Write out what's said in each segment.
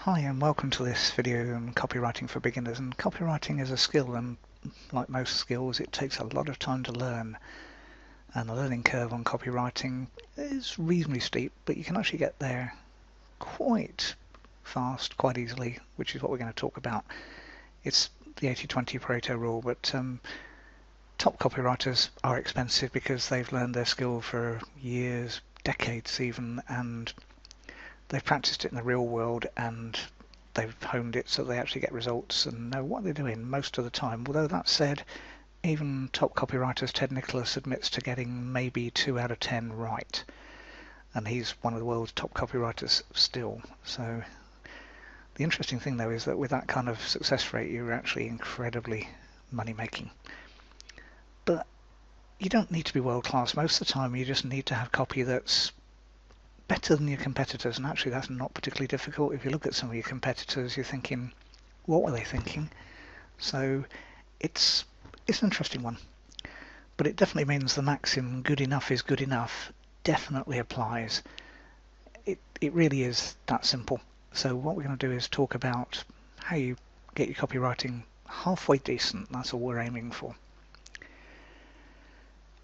Hi and welcome to this video on copywriting for beginners. And copywriting is a skill, and like most skills it takes a lot of time to learn, and the learning curve on copywriting is reasonably steep, but you can actually get there quite fast, quite easily, which is what we're going to talk about. It's the 80-20 Pareto rule, but top copywriters are expensive because they've learned their skill for years, decades even, and they've practiced it in the real world and they've honed it so they actually get results and know what they're doing most of the time. Although that said, even top copywriters, Ted Nicholas admits to getting maybe 2 out of 10 right, and he's one of the world's top copywriters still. So the interesting thing though is that with that kind of success rate you're actually incredibly money making. But you don't need to be world class. Most of the time you just need to have copy that's better than your competitors, and actually that's not particularly difficult. If you look at some of your competitors you're thinking, what were they thinking? So it's an interesting one, but it definitely means the maxim good enough is good enough definitely applies. It really is that simple. So what we're going to do is talk about how you get your copywriting halfway decent. That's all we're aiming for.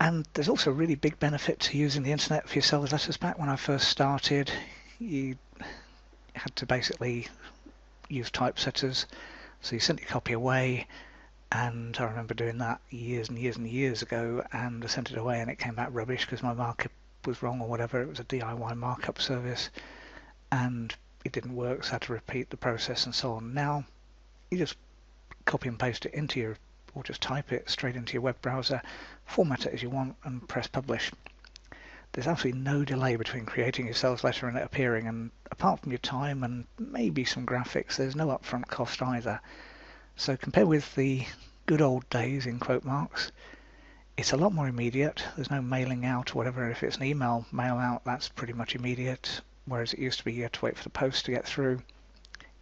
And there's also a really big benefit to using the internet for your sales letters. Back when I first started, you had to basically use typesetters. So you sent your copy away, and I remember doing that years and years and years ago, and I sent it away and it came back rubbish because my markup was wrong or whatever. It was a DIY markup service and it didn't work, so I had to repeat the process and so on. Now you just copy and paste it into your, or just type it straight into your web browser, format it as you want and press publish. There's absolutely no delay between creating your sales letter and it appearing, and apart from your time and maybe some graphics, there's no upfront cost either. So compared with the good old days, in quote marks, it's a lot more immediate. There's no mailing out or whatever. If it's an email mail out, that's pretty much immediate, whereas it used to be you had to wait for the post to get through.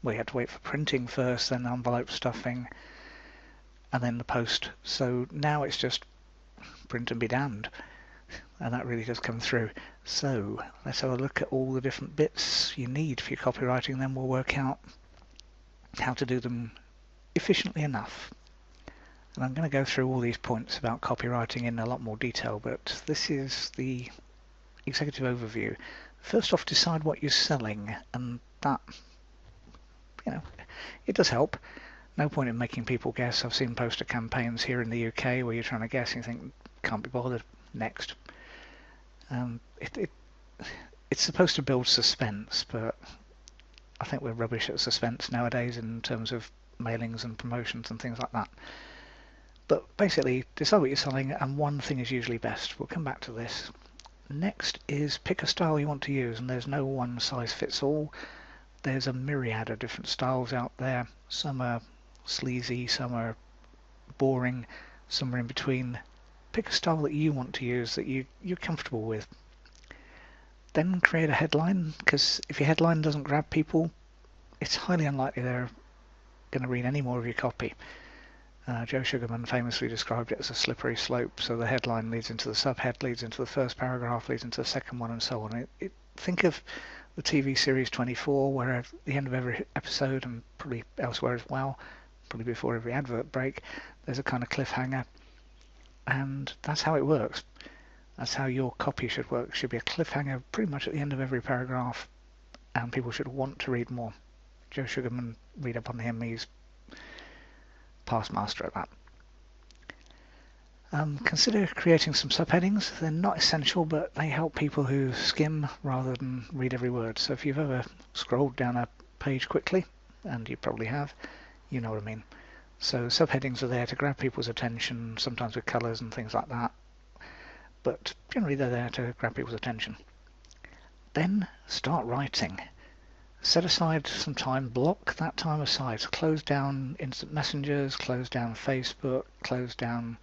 Well, you had to wait for printing first, then envelope stuffing, and then the post. So now it's just print and be damned, and that really does come through. So let's have a look at all the different bits you need for your copywriting, then we'll work out how to do them efficiently enough. And I'm going to go through all these points about copywriting in a lot more detail, but this is the executive overview. First off, decide what you're selling, and that, it does help. No point in making people guess. I've seen poster campaigns here in the UK where you're trying to guess and you think, can't be bothered, next. It's supposed to build suspense, but I think we're rubbish at suspense nowadays in terms of mailings and promotions and things like that. But basically, decide what you're selling, and one thing is usually best. We'll come back to this. Next is pick a style you want to use, and there's no one size fits all. There's a myriad of different styles out there. Some are sleazy, some are boring, some are in between. Pick a style that you want to use, that you're comfortable with. Then create a headline, because if your headline doesn't grab people, it's highly unlikely they're going to read any more of your copy. Joe Sugarman famously described it as a slippery slope, so the headline leads into the subhead, leads into the first paragraph, leads into the second one, and so on. Think of the TV series 24, where at the end of every episode, and probably elsewhere as well, probably before every advert break, there's a kind of cliffhanger, and that's how it works. That's how your copy should work. It should be a cliffhanger pretty much at the end of every paragraph, and people should want to read more. Joe Sugarman, read up on him, he's past master at that. Consider creating some subheadings. They're not essential, but they help people who skim rather than read every word. So if you've ever scrolled down a page quickly, and you probably have, you know what I mean. So subheadings are there to grab people's attention, sometimes with colours and things like that, but generally they're there to grab people's attention. Then start writing. Set aside some time, block that time aside. So close down instant messengers, close down Facebook, close down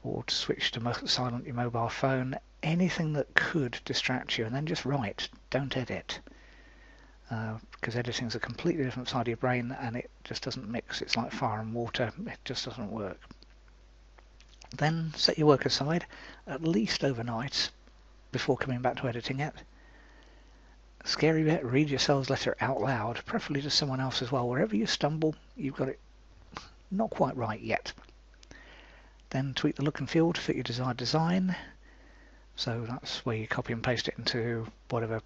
or switch to silent your mobile phone, anything that could distract you, and then just write. Don't edit, because editing is a completely different side of your brain and it just doesn't mix. It's like fire and water, it just doesn't work. Then set your work aside at least overnight before coming back to editing it. Scary bit, read your sales letter out loud, preferably to someone else as well. Wherever you stumble, you've got it not quite right yet. Then tweak the look and feel to fit your desired design. So that's where you copy and paste it into whatever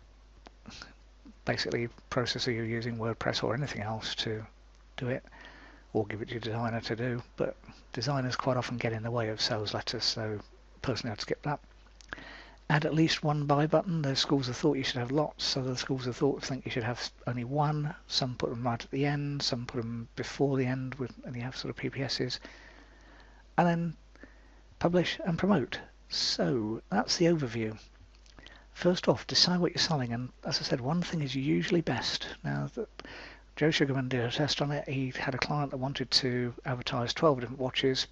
basically processor you're using, WordPress or anything else to do it, or give it to your designer to do. But designers quite often get in the way of sales letters, so personally I'd skip that. Add at least one buy button. There's schools of thought you should have lots. Other schools of thought think you should have only one. Some put them right at the end, some put them before the end, and you have sort of PPSs. And then publish and promote. So that's the overview. First off, decide what you're selling, and as I said, one thing is usually best. Now, Joe Sugarman did a test on it. He had a client that wanted to advertise 12 different watches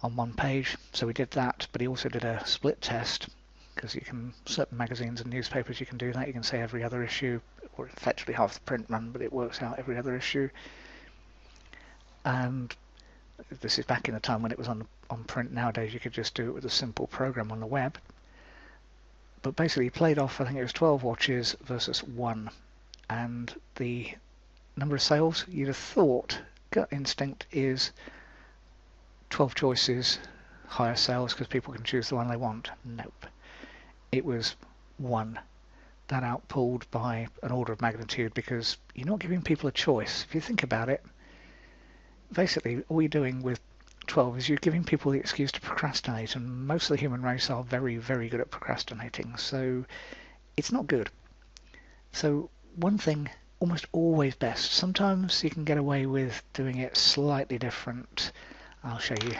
on one page, so we did that, but he also did a split test, because you can, certain magazines and newspapers you can do that. You can say every other issue, or effectively half the print run, but it works out every other issue. And this is back in the time when it was on print. Nowadays you could just do it with a simple program on the web. But basically he played off, I think it was 12 watches versus 1, and the number of sales, you'd have thought, gut instinct is 12 choices, higher sales because people can choose the one they want. Nope. It was 1. That outpulled by an order of magnitude, because you're not giving people a choice. If you think about it, basically all you're doing with 12 is you're giving people the excuse to procrastinate, and most of the human race are very, very good at procrastinating, so it's not good. So one thing, almost always best. Sometimes you can get away with doing it slightly different. I'll show you.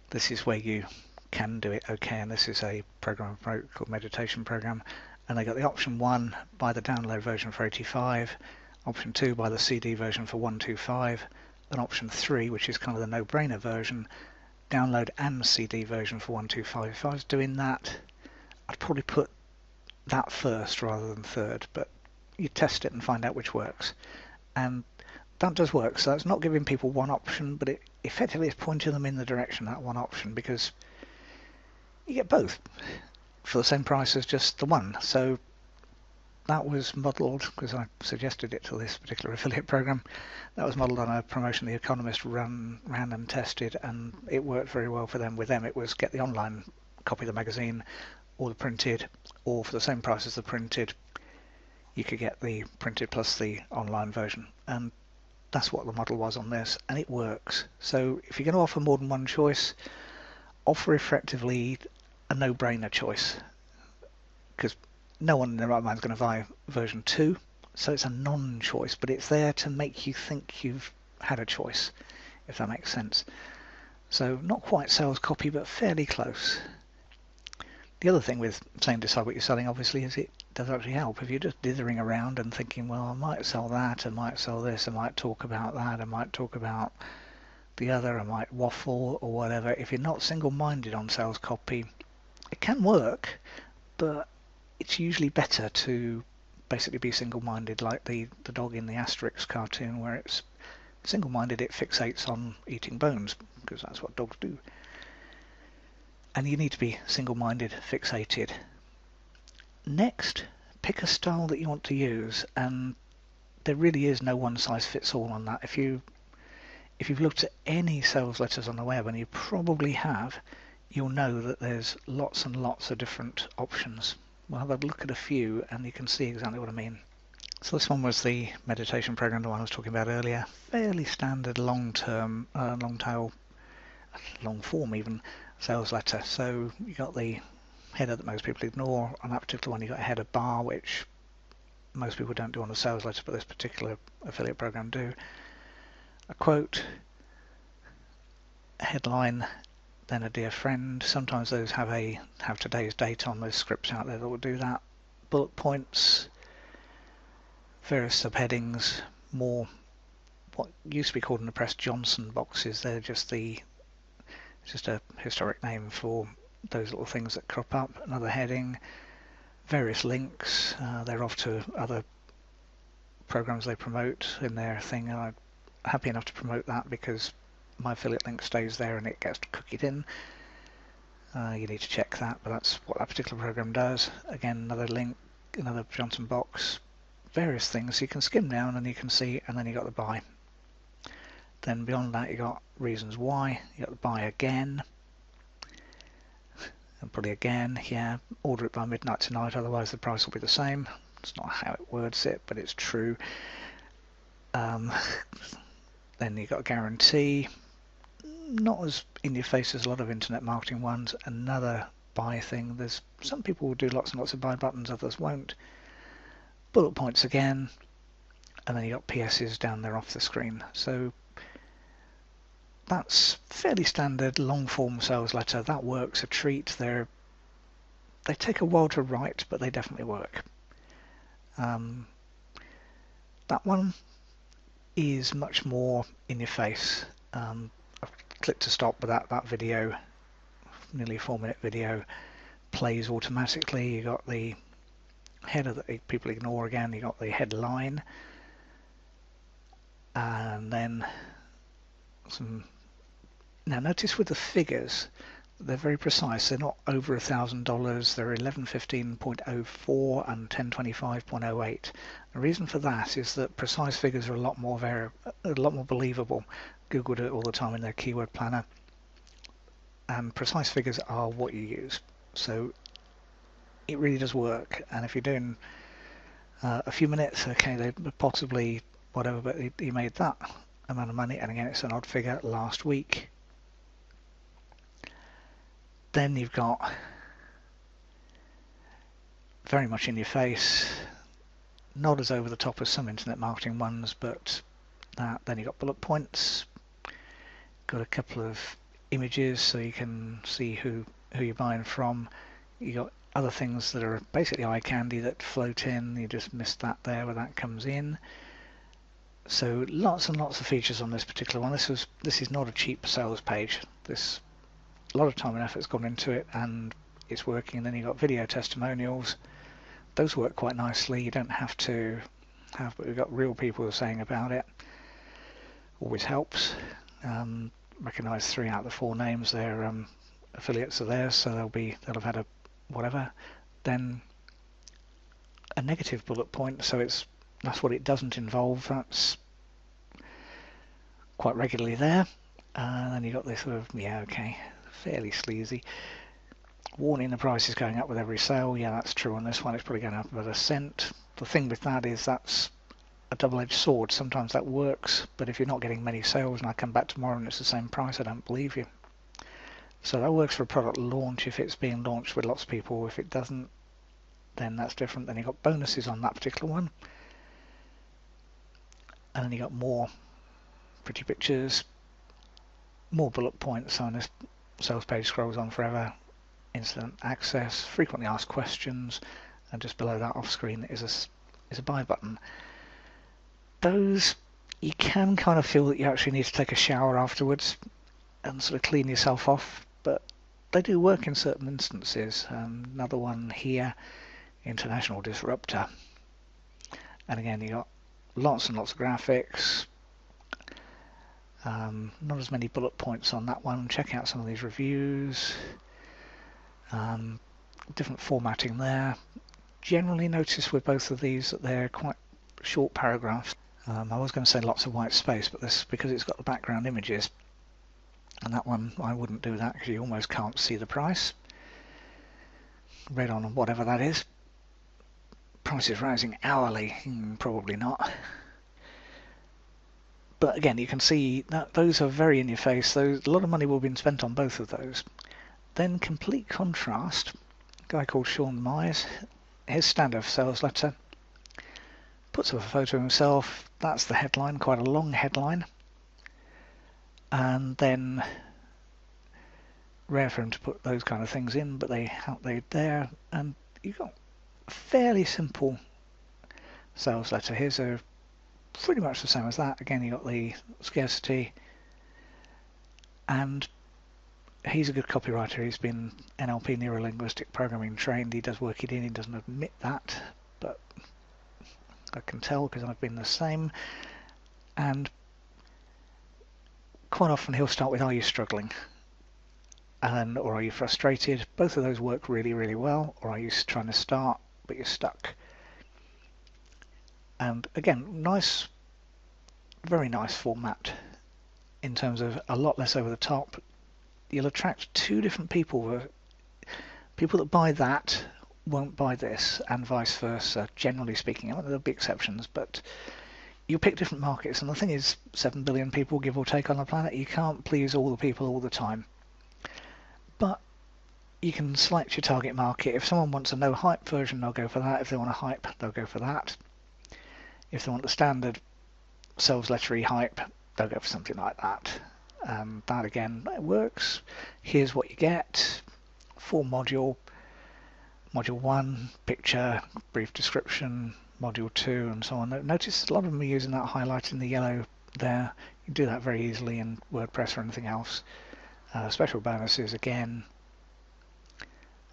This is where you can do it okay, and this is a program called Meditation Program, and they got the option 1, buy the download version for 85, option 2, buy the CD version for 125, and option 3, which is kind of the no-brainer version, download and CD version for 125. If I was doing that, I'd probably put that first rather than third, but you test it and find out which works. And that does work, so that's not giving people one option, but it effectively is pointing them in the direction of that one option, because you get both for the same price as just the one. So that was modelled, because I suggested it to this particular affiliate program, that was modelled on a promotion The Economist ran and tested, and it worked very well for them. With them it was get the online copy of the magazine or the printed, or for the same price as the printed you could get the printed plus the online version, and that's what the model was on this, and it works. So if you're going to offer more than one choice, offer effectively a no-brainer choice, because no one in their right mind is going to buy version 2, so it's a non-choice, but it's there to make you think you've had a choice, if that makes sense. So not quite sales copy, but fairly close. The other thing with saying decide what you're selling, obviously, is it does actually help. If you're just dithering around and thinking, well, I might sell that, I might sell this, I might talk about that, I might talk about the other, I might waffle or whatever, if you're not single-minded on sales copy, it can work, but it's usually better to basically be single-minded, like the dog in the Asterix cartoon, where it's single-minded, it fixates on eating bones, because that's what dogs do. And you need to be single-minded, fixated. Next, pick a style that you want to use, and there really is no one-size-fits-all on that. If you've looked at any sales letters on the web, and you probably have, you'll know that there's lots and lots of different options. We'll have a look at a few and you can see exactly what I mean. So this one was the meditation program, the one I was talking about earlier. Fairly standard long-term, long-tail, long-form even, sales letter. So you got the header that most people ignore. On that particular one you got a header bar, which most people don't do on a sales letter, but this particular affiliate program do. A quote, a headline, then a dear friend. Sometimes those have today's date on. Those scripts out there that will do that. Bullet points, various subheadings, more what used to be called in the press Johnson boxes. They're just a historic name for those little things that crop up. Another heading, various links. They're off to other programs they promote in their thing, and I'm happy enough to promote that because my affiliate link stays there and it gets cookied in. You need to check that, but that's what that particular program does. Again, another link, another Johnson box, various things. So you can skim down and you can see, and then you got the buy. Then beyond that you got reasons why, you got the buy again, and probably again, yeah, order it by midnight tonight, otherwise the price will be the same. It's not how it words it, but it's true. Then you got a guarantee, not as in your face as a lot of internet marketing ones. Another buy thing, there's some people will do lots and lots of buy buttons, others won't. Bullet points again, and then you got PSs down there off the screen. So that's fairly standard long form sales letter. That works a treat. They take a while to write, but they definitely work. That one is much more in your face. I've clicked to stop, but that video, nearly a 4-minute video, plays automatically. You got the header that people ignore again. You got the headline, and then some. Now notice with the figures, they're very precise. They're not over $1,000. They're 1115.04 and 1025.08. The reason for that is that precise figures are a lot more believable. Google do it all the time in their keyword planner, and precise figures are what you use. So it really does work. And if you're doing a few minutes, okay, they possibly whatever, but he made that amount of money, and again it's an odd figure last week. Then you've got very much in your face, not as over the top as some internet marketing ones, but that. Then you've got bullet points, got a couple of images so you can see who you're buying from. You got other things that are basically eye candy that float in. You just missed that there where that comes in. So lots and lots of features on this particular one. This is not a cheap sales page. A lot of time and effort's gone into it, and it's working. And then you've got video testimonials. Those work quite nicely. You don't have to have, but we've got real people who are saying about it. Always helps. Recognise 3 out of the 4 names. They're affiliates of theirs, so they'll have had a whatever. Then a negative bullet point, so that's what it doesn't involve. That's quite regularly there. And then you got this sort of, yeah, okay, fairly sleazy. Warning, the price is going up with every sale. Yeah, that's true on this one. It's probably going up about a cent. The thing with that is that's a double-edged sword. Sometimes that works, but if you're not getting many sales and I come back tomorrow and it's the same price, I don't believe you. So that works for a product launch if it's being launched with lots of people. If it doesn't, then that's different. Then you've got bonuses on that particular one. And then you got more pretty pictures, more bullet points. So this sales page scrolls on forever. Instant access, frequently asked questions, and just below that off screen is a buy button. Those, you can kind of feel that you actually need to take a shower afterwards and sort of clean yourself off, but they do work in certain instances. Another one here, International Disruptor, and again you got lots and lots of graphics. Not as many bullet points on that one. Check out some of these reviews. Different formatting there. Generally notice with both of these that they're quite short paragraphs. I was going to say lots of white space, but this, because it's got the background images, and that one I wouldn't do that because you almost can't see the price. Red on whatever that is. Price is rising hourly. Probably not. But again, you can see that those are very in your face. A lot of money will be spent on both of those. Then complete contrast, a guy called Sean Myers, his standard sales letter, puts up a photo of himself. That's the headline, quite a long headline. And then, rare for him to put those kind of things in, but they're there. And you've got a fairly simple sales letter. Here's pretty much the same as that. Again, you got the scarcity, and he's a good copywriter. He's been NLP, neuro-linguistic programming trained. He does work it in. He doesn't admit that, but I can tell because I've been the same. And quite often he'll start with, are you struggling? Or are you frustrated? Both of those work really, really well. Or are you trying to start? but you're stuck. And again, nice, very nice format in terms of a lot less over the top. You'll attract two different people. People that buy that won't buy this, and vice versa, generally speaking. I mean, there'll be exceptions, but you pick different markets, and the thing is, 7 billion people, give or take, on the planet. You can't please all the people all the time. But you can select your target market. If someone wants a no hype version, they'll go for that. If they want a hype, they'll go for that. If they want the standard sales lettery hype, they'll go for something like that. That again, it works. Here's what you get. Full module. Module 1, picture, brief description. Module 2, and so on. Notice a lot of them are using that highlight in the yellow there. You can do that very easily in WordPress or anything else. Special bonuses again,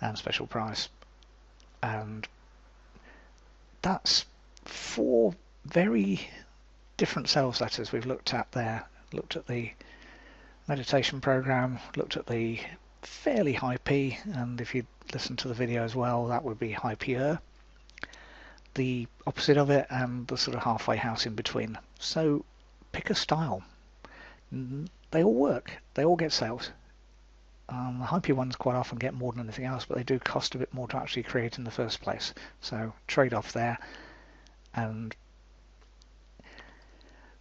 and special price. And that's 4 very different sales letters we've looked at there. Looked at the meditation program, looked at the fairly hypey, and if you listen to the video as well, that would be hypier. The opposite of it, and the sort of halfway house in between. So pick a style. They all work. They all get sales. The hypey ones quite often get more than anything else, but they do cost a bit more to actually create in the first place. So trade-off there. And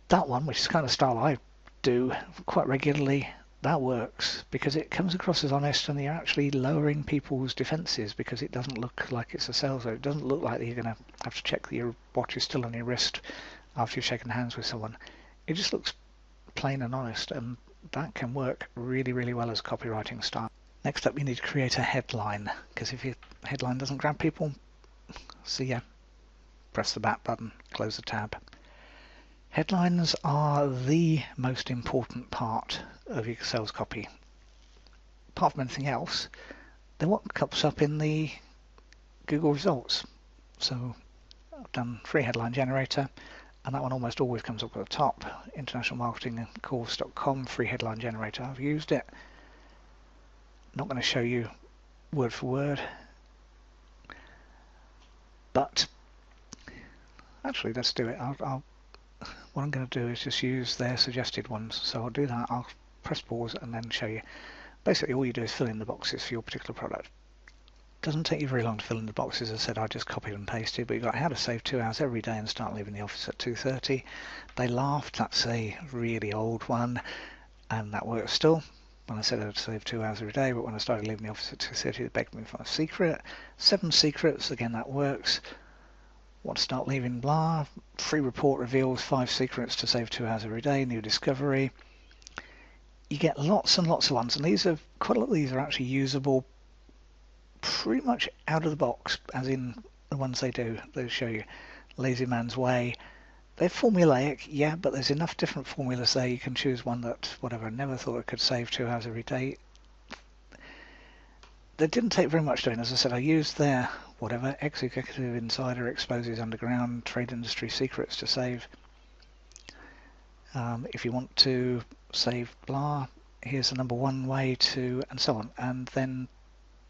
that one, which is the kind of style I do quite regularly, that works because it comes across as honest, and you're actually lowering people's defenses because it doesn't look like it's a sales. It doesn't look like you're going to have to check that your watch is still on your wrist after you've shaken hands with someone. It just looks plain and honest, and that can work really, really well as a copywriting style. Next up, you need to create a headline, because if your headline doesn't grab people, see ya. Press the back button, close the tab. Headlines are the most important part of your sales copy. Apart from anything else, they're what comes up in the Google results. So I've done free headline generator, and that one almost always comes up at the top. Internationalmarketingcourse.com, free headline generator. I've used it. Not going to show you word for word, but actually let's do it. What I'm going to do is just use their suggested ones. So I'll do that. I'll press pause and then show you. Basically, all you do is fill in the boxes for your particular product. Doesn't take you very long to fill in the boxes. As I said, I just copied and pasted. But you've got how to save 2 hours every day and start leaving the office at 2:30. They laughed. That's a really old one, and that works still. When I said I'd save 2 hours every day, but when I started leaving the office at 2:30, they begged me for a secret. 7 secrets. Again, that works. Want to start leaving blah. Free report reveals 5 secrets to save 2 hours every day. New discovery. You get lots and lots of ones, and these are quite a lot of these are actually usable pretty much out of the box, as in the ones they do. They show you Lazy Man's Way. They're formulaic, yeah, but there's enough different formulas there. You can choose one that, whatever, I never thought I could save 2 hours every day. They didn't take very much doing. As I said, I used their whatever, ex-executive insider exposes underground trade industry secrets to save. If you want to save blah, here's the #1 way to, and so on. And then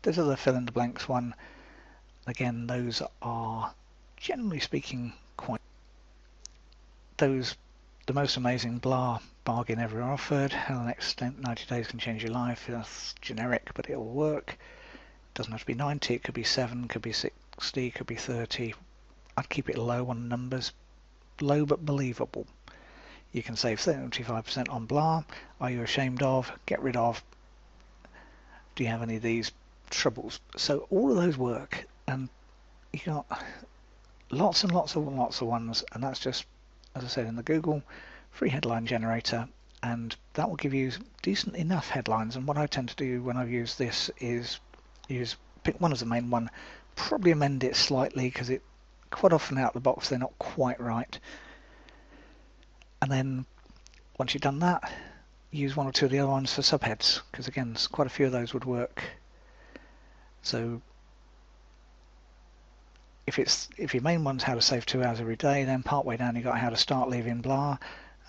there's other fill in the blanks one. Again, those are generally speaking quite the most amazing blah bargain ever offered. How the next 90 days can change your life. That's generic, but it'll work. Doesn't have to be 90, it could be 7, could be 60, could be 30. I'd keep it low on numbers. Low but believable. You can save 75% on blah. Are you ashamed of? Get rid of. Do you have any of these troubles? So all of those work, and you got lots and lots of ones, and that's just, as I said, in the Google free headline generator, and that will give you decent enough headlines. And what I tend to do when I've used this is pick one as the main one, probably amend it slightly because it quite often out of the box they're not quite right. And then once you've done that, use 1 or 2 of the other ones for subheads, because again, quite a few of those would work. So if your main one's how to save 2 hours every day, then part way down you got how to start leaving blah.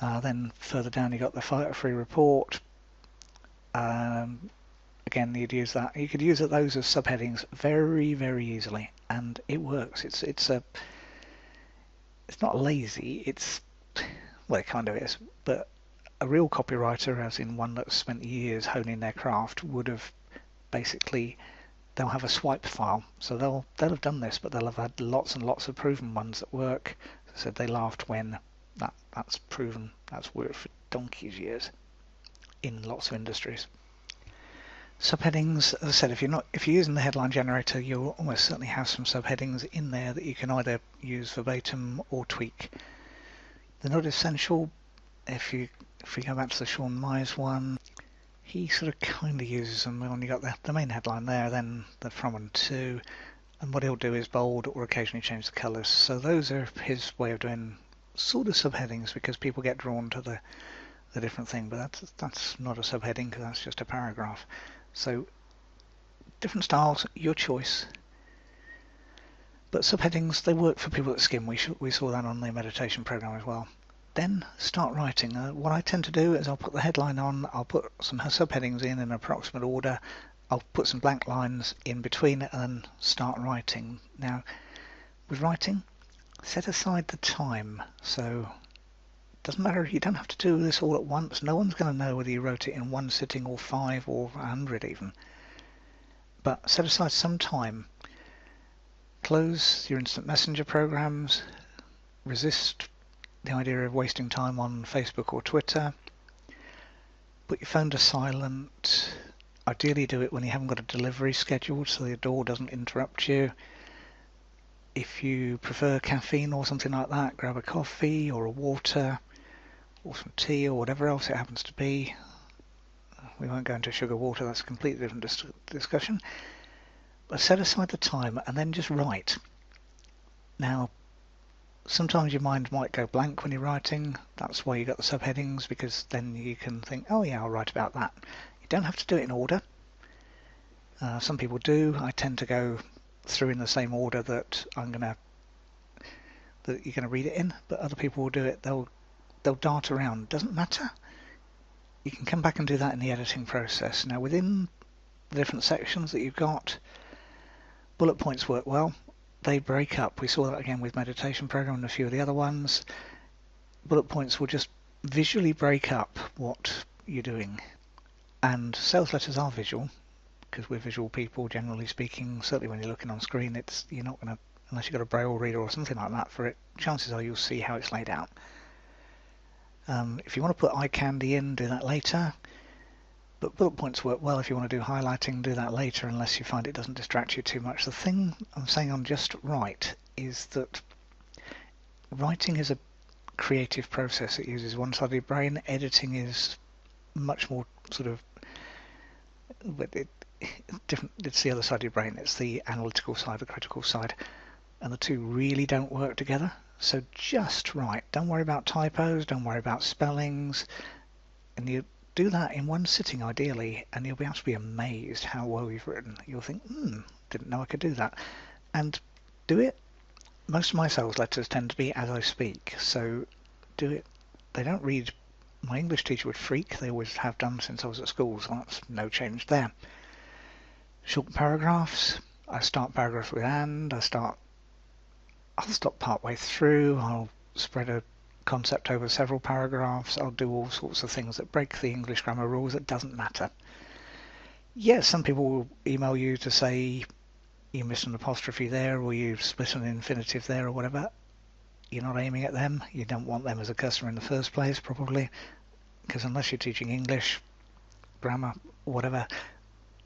Then further down you got the free report. Again, you'd use that. You could use those as subheadings very, very easily. and it works. It's not lazy. Well, it kind of is, but a real copywriter, as in one that's spent years honing their craft, would have basically, they'll have a swipe file. So they'll have done this, but they'll have had lots and lots of proven ones that work. As I said, they laughed when that's proven. That's worked for donkey's years in lots of industries. Subheadings, as I said, if you're using the headline generator, you'll almost certainly have some subheadings in there that you can either use verbatim or tweak. They're not essential. If we go back to the Sean Myers one, he sort of kind of uses them when you got the main headline there, then the from and to, and what he'll do is bold or occasionally change the colours. So those are his way of doing sort of subheadings, because people get drawn to the different thing, but that's not a subheading because that's just a paragraph. So different styles, your choice. But subheadings, they work for people that skim. We saw that on the meditation program as well. Then start writing. What I tend to do is I'll put the headline on, I'll put some subheadings in approximate order, I'll put some blank lines in between and then start writing. Now, with writing, set aside the time. So it doesn't matter, you don't have to do this all at once. No one's going to know whether you wrote it in one sitting or 5 or 100 even. But set aside some time. Close your instant messenger programs. Resist the idea of wasting time on Facebook or Twitter. Put your phone to silent. Ideally do it when you haven't got a delivery scheduled so the door doesn't interrupt you. If you prefer caffeine or something like that, grab a coffee or a water or some tea or whatever else it happens to be. We won't go into sugar water, that's a completely different discussion. But set aside the time and then just write. Now, sometimes your mind might go blank when you're writing. That's why you got the subheadings, because then you can think, oh yeah, I'll write about that. You don't have to do it in order. Some people do. I tend to go through in the same order that you're going to read it in, but other people will do it. They'll dart around. Doesn't matter. You can come back and do that in the editing process. Now, within the different sections that you've got, bullet points work well. They break up. We saw that again with meditation program and a few of the other ones. Bullet points will just visually break up what you're doing. And sales letters are visual, because we're visual people, generally speaking. Certainly when you're looking on screen, you're not going to, unless you've got a braille reader or something like that for it, chances are you'll see how it's laid out. If you want to put eye candy in, do that later. But bullet points work well if you want to do highlighting, do that later, unless you find it doesn't distract you too much. The thing I'm saying on just write is that writing is a creative process. It uses one side of your brain. Editing is much more sort of, different. It's the other side of your brain. It's the analytical side, the critical side, and the two really don't work together. So just write. Don't worry about typos. Don't worry about spellings, and you do that in one sitting ideally, and you'll be able to be amazed how well you've written. You'll think, didn't know I could do that. And do it. Most of my sales letters tend to be as I speak, so do it. They don't read. My English teacher would freak. They always have done since I was at school, so that's no change there. Short paragraphs. I start paragraphs with and. I'll stop partway through. I'll spread a concept over several paragraphs. I'll do all sorts of things that break the English grammar rules. It doesn't matter. Yes, some people will email you to say you missed an apostrophe there, or you split an infinitive there, or whatever. You're not aiming at them. You don't want them as a customer in the first place, probably, because unless you're teaching English, grammar, whatever,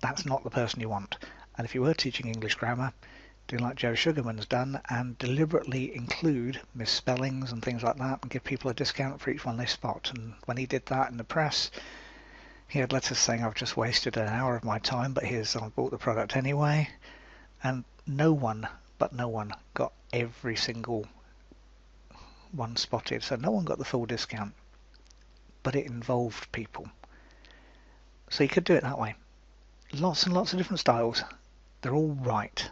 that's not the person you want. And if you were teaching English grammar, do like Joe Sugarman's done and deliberately include misspellings and things like that and give people a discount for each one they spot. And when he did that in the press, he had letters saying, I've just wasted an hour of my time, but I bought the product anyway. And no one got every single one spotted. So no one got the full discount, but it involved people. So you could do it that way. Lots and lots of different styles. They're all right.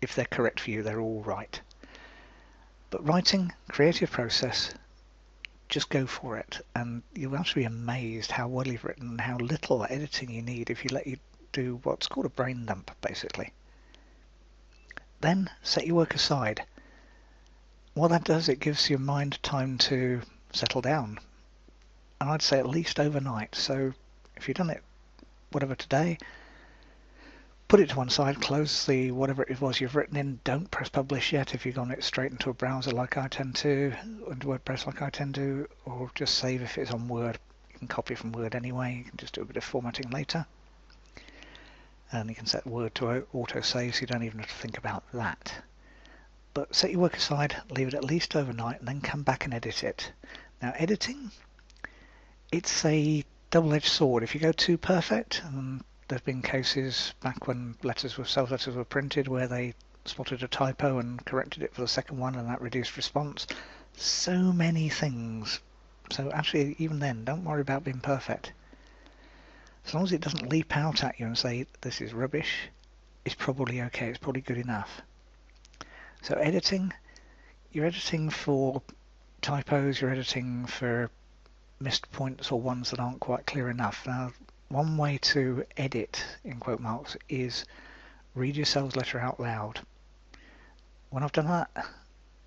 If they're correct for you, they're all right. But writing, creative process, just go for it, and you'll actually be amazed how well you've written and how little editing you need if you let you do what's called a brain dump, basically. Then set your work aside. What that does, it gives your mind time to settle down. And I'd say at least overnight. So if you've done it, whatever, today, put it to one side, close the whatever it was you've written in, don't press publish yet if you've gone it straight into a browser like I tend to, into WordPress like I tend to, or just save if it's on Word. You can copy from Word anyway, you can just do a bit of formatting later. And you can set Word to auto-save so you don't even have to think about that. But set your work aside, leave it at least overnight, and then come back and edit it. Now editing, it's a double-edged sword. If you go too perfect, and there's been cases back when sales letters were printed where they spotted a typo and corrected it for the second one, and that reduced response. So many things. So actually, even then, don't worry about being perfect. As long as it doesn't leap out at you and say, this is rubbish, it's probably okay, it's probably good enough. So editing, you're editing for typos, you're editing for missed points or ones that aren't quite clear enough. Now, one way to edit, in quote marks, is read your sales letter out loud. When I've done that,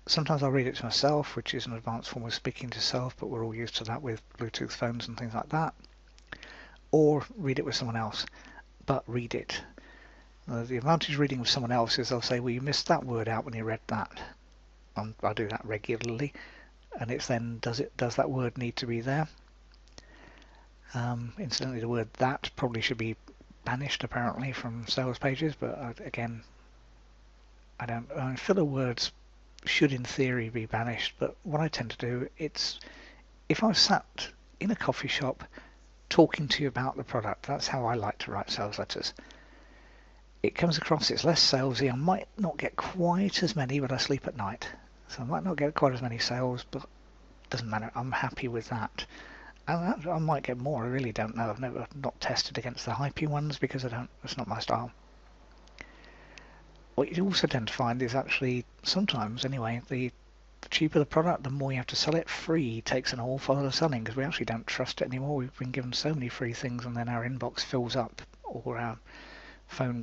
sometimes I'll read it to myself, which is an advanced form of speaking to self, but we're all used to that with Bluetooth phones and things like that. Or read it with someone else, but read it. The advantage of reading with someone else is they'll say, well, you missed that word out when you read that. I do that regularly, and it's then, does that word need to be there? Incidentally, the word that probably should be banished apparently from sales pages, but again, I don't. Filler words should in theory be banished, but what I tend to do, it's if I've sat in a coffee shop talking to you about the product, that's how I like to write sales letters. It comes across, it's less salesy. I might not get quite as many, but I sleep at night, so I might not get quite as many sales, but it doesn't matter. I'm happy with that. And I might get more, I really don't know. I've not tested against the hypey ones because it's not my style. What you also tend to find is actually, sometimes anyway, the cheaper the product, the more you have to sell it. Free takes an awful lot of selling because we actually don't trust it anymore. We've been given so many free things and then our inbox fills up, or our phone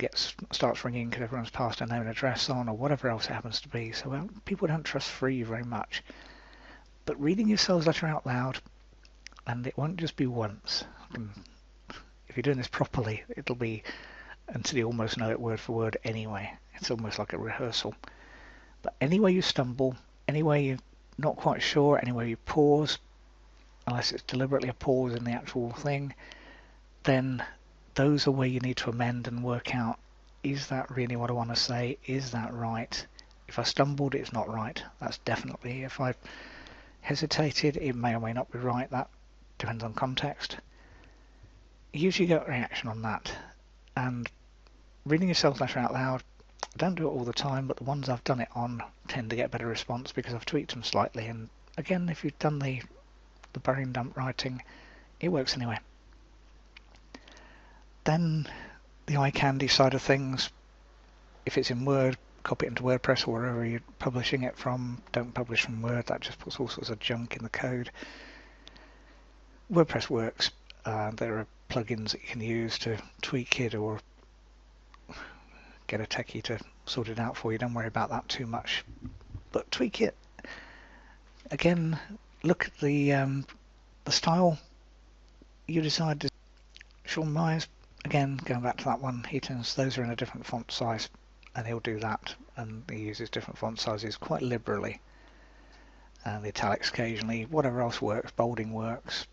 starts ringing because everyone's passed their name and address on, or whatever else it happens to be. So people don't trust free very much. But reading your sales letter out loud, and it won't just be once. If you're doing this properly, it'll be until you almost know it word for word anyway. It's almost like a rehearsal. But anywhere you stumble, anywhere you're not quite sure, anywhere you pause, unless it's deliberately a pause in the actual thing, then those are where you need to amend and work out, is that really what I want to say? Is that right? If I stumbled, it's not right. That's definitely. If I hesitated, it may or may not be right. That depends on context. Usually get a reaction on that. And reading your sales letter out loud, I don't do it all the time, but the ones I've done it on tend to get better response because I've tweaked them slightly. And again, if you've done the brain dump writing, it works anyway. Then the eye candy side of things, if it's in Word, copy it into WordPress or wherever you're publishing it from. Don't publish from Word, that just puts all sorts of junk in the code. WordPress works. There are plugins that you can use to tweak it or get a techie to sort it out for you. Don't worry about that too much, but tweak it. Again, look at the style you decide to. Sean Myers, again, going back to that one, those are in a different font size, and he'll do that, and he uses different font sizes quite liberally. And the italics occasionally, whatever else works, bolding works.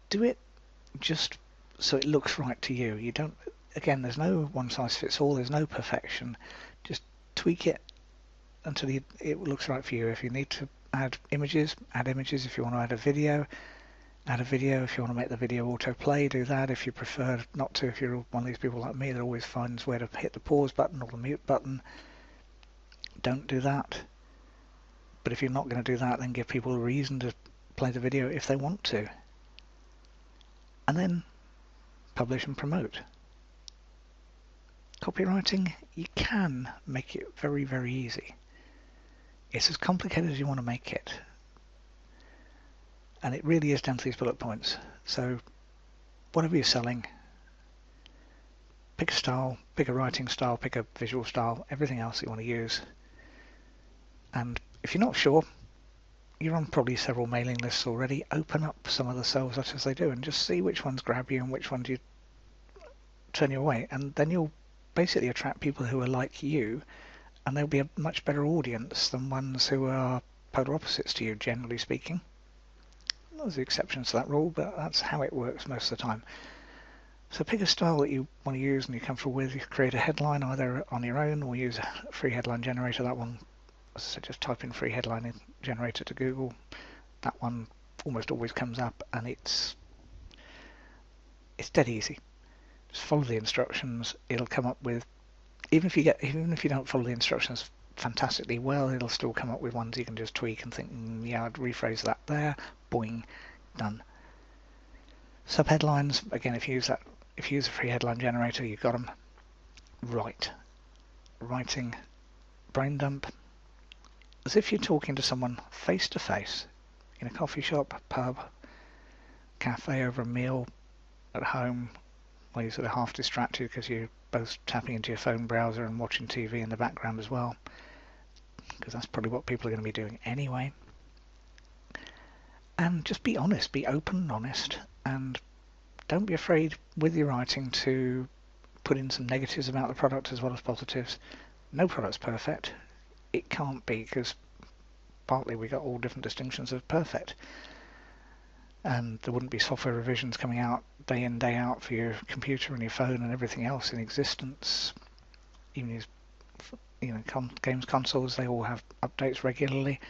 Do it just so it looks right to you. You don't. Again, there's no one size fits all. There's no perfection. Just tweak it until it looks right for you. If you need to add images, add images. If you want to add a video, add a video. If you want to make the video autoplay, do that. If you prefer not to, if you're one of these people like me that always finds where to hit the pause button or the mute button, don't do that. But if you're not going to do that, then give people a reason to play the video if they want to. And then publish and promote. Copywriting, you can make it very, very easy. It's as complicated as you want to make it. And it really is down to these bullet points. So whatever you're selling, pick a style, pick a writing style, pick a visual style, everything else that you want to use. And if you're not sure, you're on probably several mailing lists already. Open up some of the sales letters they do and just see which ones grab you and which ones you turn you away. And then you'll basically attract people who are like you, and they'll be a much better audience than ones who are polar opposites to you, generally speaking. There's exceptions to that rule, but that's how it works most of the time. So pick a style that you want to use and you're comfortable with. You create a headline either on your own or use a free headline generator. That one, as I said, just type in free headline generator to Google. That one almost always comes up, and it's dead easy. Just follow the instructions. It'll come up with, even if you don't follow the instructions fantastically well, it'll still come up with ones you can just tweak and think, yeah, I'd rephrase that there. Boing, done. Subheadlines, again, if you use a free headline generator, you've got them. Writing, brain dump, as if you're talking to someone face to face in a coffee shop, pub, cafe, over a meal, at home, where you're sort of half distracted because you're both tapping into your phone browser and watching TV in the background as well, because that's probably what people are going to be doing anyway. And just be honest, be open and honest, and don't be afraid with your writing to put in some negatives about the product as well as positives. No product's perfect. It can't be, because partly we got all different distinctions of perfect, and there wouldn't be software revisions coming out day in, day out for your computer and your phone and everything else in existence. Even games consoles, they all have updates regularly.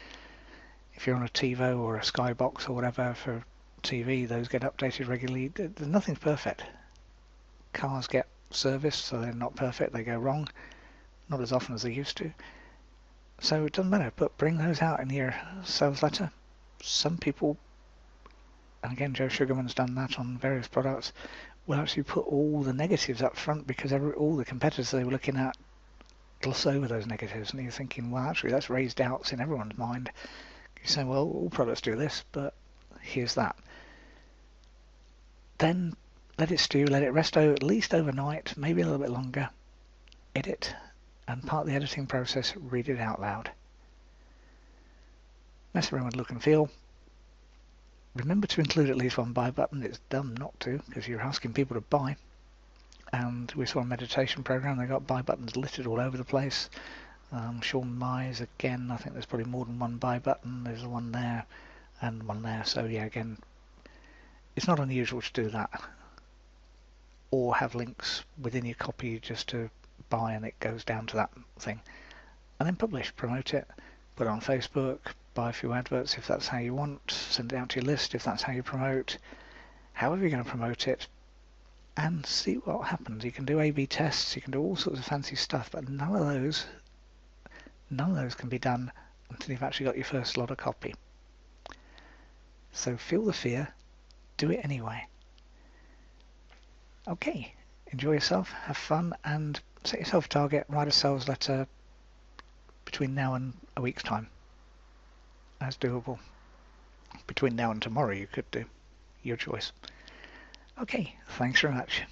If you're on a TiVo or a Skybox or whatever for TV, those get updated regularly. Nothing's perfect. Cars get serviced, so they're not perfect. They go wrong, not as often as they used to. So it doesn't matter, but bring those out in your sales letter. Some people, and again, Joe Sugarman's done that on various products, will actually put all the negatives up front, because all the competitors they were looking at gloss over those negatives, and you're thinking, well, actually, that's raised doubts in everyone's mind. You say, well, all products do this, but here's that. Then let it stew, let it rest at least overnight, maybe a little bit longer. Edit, and part of the editing process, read it out loud. Mess around with look and feel. Remember to include at least one buy button. It's dumb not to, because you're asking people to buy. And we saw a meditation program, they got buy buttons littered all over the place. Sean Myers, again, I think there's probably more than one buy button. There's one there and one there. So yeah, again, it's not unusual to do that. Or have links within your copy just to buy, and it goes down to that thing. And then publish, promote it, put it on Facebook, buy a few adverts if that's how you want, send it out to your list if that's how you promote, however you're going to promote it, and see what happens. You can do A/B tests, you can do all sorts of fancy stuff, but none of those can be done until you've actually got your first lot of copy. So feel the fear, do it anyway. Okay, enjoy yourself, have fun, and set yourself a target. Write a sales letter between now and a week's time. That's doable. Between now and tomorrow you could do. Your choice. Okay, thanks very much.